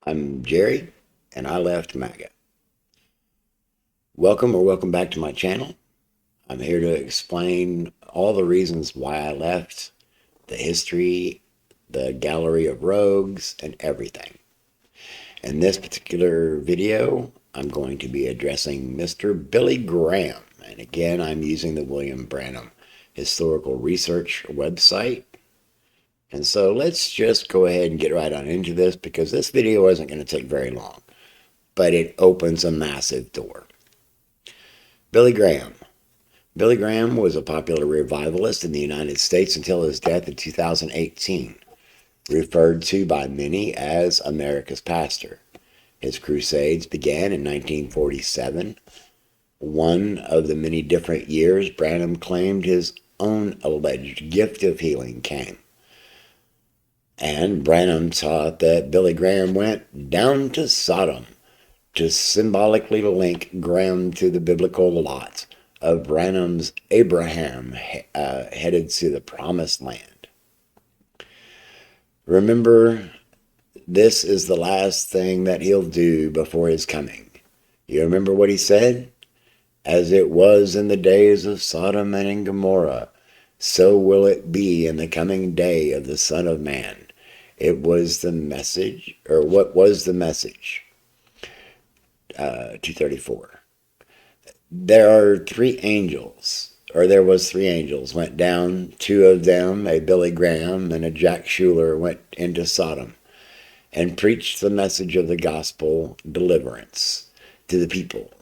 I'm Jerry, and I left MAGA. Welcome back to my channel. I'm here to explain all the reasons why I left, the history, the gallery of rogues, and everything. In this particular video, I'm going to be addressing Mr. Billy Graham. And again, I'm using the William Branham Historical Research website. And so let's just go ahead and get right on into this because this video isn't going to take very long, but it opens a massive door. Billy Graham. Billy Graham was a popular revivalist in the United States until his death in 2018, referred to by many as America's pastor. His crusades began in 1947, one of the many different years Branham claimed his own alleged gift of healing came. And Branham taught that Billy Graham went down to Sodom to symbolically link Graham to the biblical lot of Branham's Abraham headed to the promised land. Remember, this is the last thing that he'll do before his coming. You remember what he said? As it was in the days of Sodom and in Gomorrah, so will it be in the coming day of the Son of Man. It was the message, or what was the message? 234. There are three angels, or there was three angels, went down. Two of them, a Billy Graham and a Jack Schuler, went into Sodom and preached the message of the gospel deliverance to the people.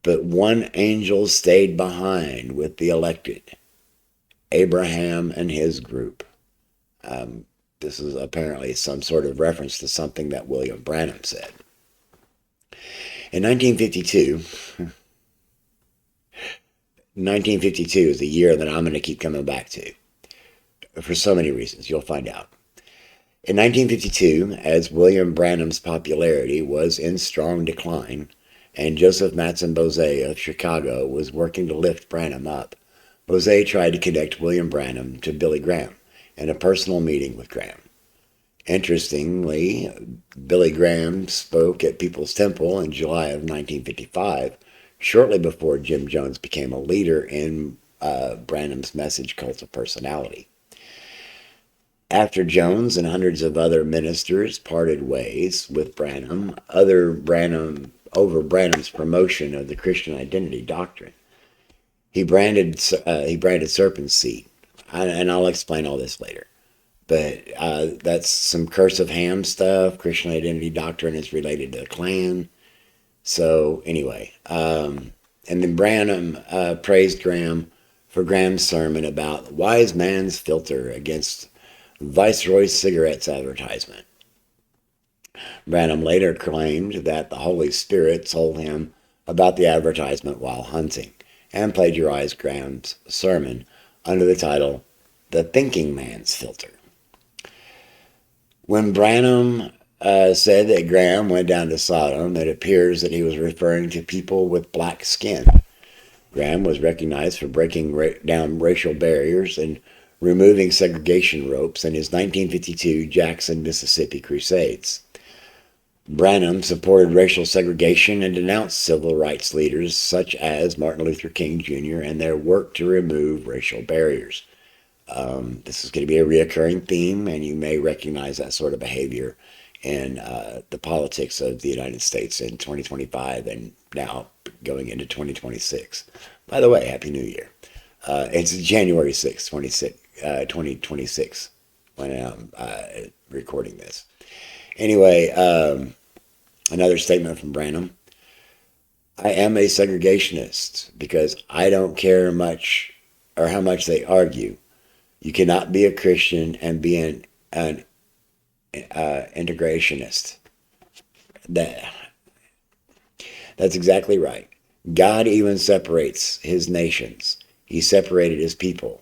But one angel stayed behind with the elected, Abraham and his group. This is apparently some sort of reference to something that William Branham said. In 1952, 1952 is the year that I'm going to keep coming back to for so many reasons. You'll find out. In 1952, as William Branham's popularity was in strong decline, and Joseph Matson Bose of Chicago was working to lift Branham up, Bose tried to connect William Branham to Billy Graham in a personal meeting with Graham. Interestingly, Billy Graham spoke at People's Temple in July of 1955, shortly before Jim Jones became a leader in Branham's message Cult of Personality. After Jones and hundreds of other ministers parted ways with Branham, over Branham's promotion of the Christian identity doctrine, he branded serpent seed, and I'll explain all this later. But that's some curse of Ham stuff. Christian identity doctrine is related to the Klan. So anyway, and then Branham praised Graham for Graham's sermon about wise man's filter against Viceroy cigarettes advertisement. Branham later claimed that the Holy Spirit told him about the advertisement while hunting and plagiarized Graham's sermon under the title, The Thinking Man's Filter. When Branham said that Graham went down to Sodom, it appears that he was referring to people with black skin. Graham was recognized for breaking down racial barriers and removing segregation ropes in his 1952 Jackson, Mississippi Crusades. Branham supported racial segregation and denounced civil rights leaders such as Martin Luther King Jr. and their work to remove racial barriers. This is going to be a reoccurring theme, and you may recognize that sort of behavior in the politics of the United States in 2025 and now going into 2026. By the way, Happy New Year. It's January 6th, 2026 when I'm recording this. Anyway, another statement from Branham. I am a segregationist because I don't care much or how much they argue. You cannot be a Christian and be an integrationist. That's exactly right. God even separates his nations. He separated his people.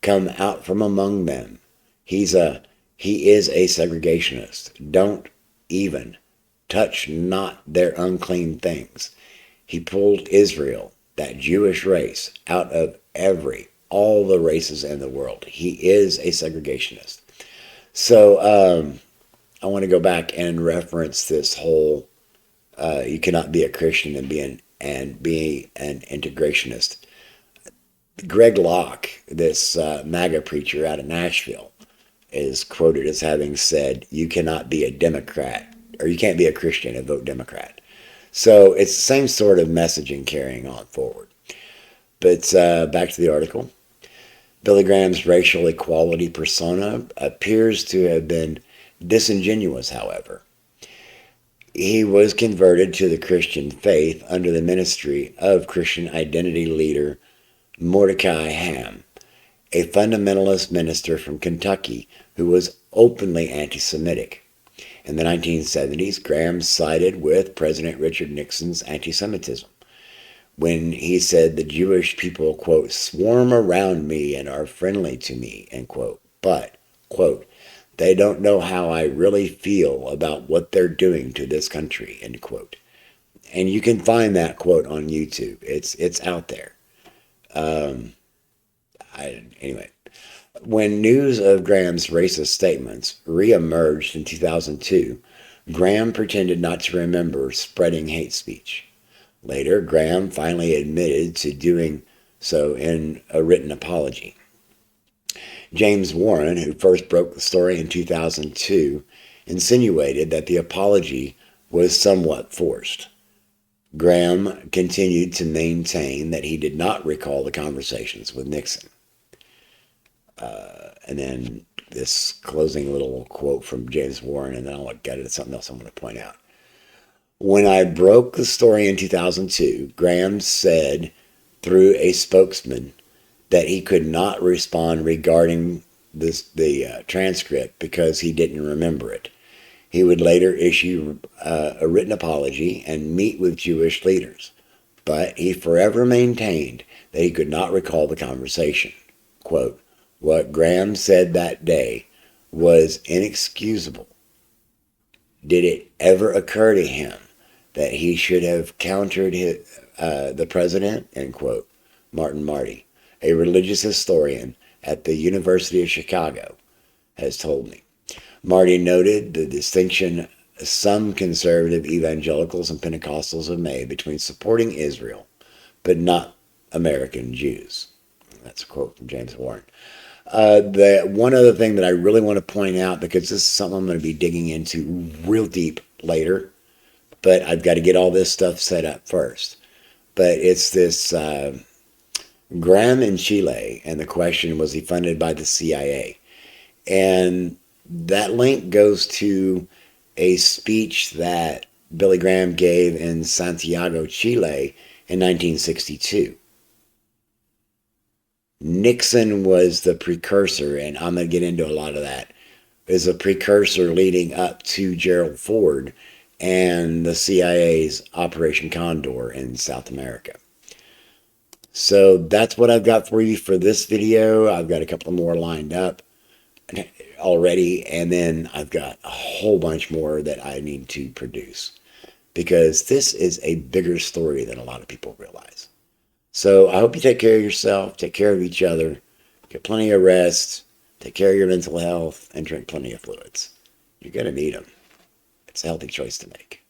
Come out from among them. He is a segregationist. Don't even touch not their unclean things. He pulled Israel, that Jewish race, out of all the races in the world. He is a segregationist. So I I want to go back and reference this whole you cannot be a Christian and be an integrationist. Greg Locke, this MAGA preacher out of Nashville, is quoted as having said, "You cannot be a Democrat, or you can't be a Christian and vote Democrat." So it's the same sort of messaging carrying on forward. But back to the article. Billy Graham's racial equality persona appears to have been disingenuous, however. He was converted to the Christian faith under the ministry of Christian identity leader Mordecai Ham, a fundamentalist minister from Kentucky who was openly anti-Semitic. In the 1970s, Graham sided with President Richard Nixon's anti-Semitism when he said the Jewish people, quote, swarm around me and are friendly to me, end quote, but, quote, they don't know how I really feel about what they're doing to this country, end quote. And you can find that quote on YouTube. It's out there. Anyway, when news of Graham's racist statements reemerged in 2002, Graham pretended not to remember spreading hate speech. Later, Graham finally admitted to doing so in a written apology. James Warren, who first broke the story in 2002, insinuated that the apology was somewhat forced. Graham continued to maintain that he did not recall the conversations with Nixon. And then this closing little quote from James Warren, and then I'll get into something else I'm going to point out. When I broke the story in 2002, Graham said through a spokesman that he could not respond regarding the transcript because he didn't remember it. He would later issue a written apology and meet with Jewish leaders, but he forever maintained that he could not recall the conversation. Quote, what Graham said that day was inexcusable. Did it ever occur to him that he should have countered the president, end quote, Martin Marty, a religious historian at the University of Chicago, has told me. Marty noted the distinction some conservative evangelicals and Pentecostals have made between supporting Israel but not American Jews. That's a quote from James Warren. The one other thing that I really want to point out, because this is something I'm going to be digging into real deep later, but I've got to get all this stuff set up first. But it's this Graham in Chile, and the question, was he funded by the CIA? And that link goes to a speech that Billy Graham gave in Santiago, Chile in 1962. Nixon was the precursor, and I'm going to get into a lot of that, is a precursor leading up to Gerald Ford and the CIA's Operation Condor in South America. So that's what I've got for you for this video. I've got a couple more lined up already, and then I've got a whole bunch more that I need to produce, because this is a bigger story than a lot of people realize. So I hope you take care of yourself, take care of each other, get plenty of rest, take care of your mental health, and drink plenty of fluids. You're going to need them. It's a healthy choice to make.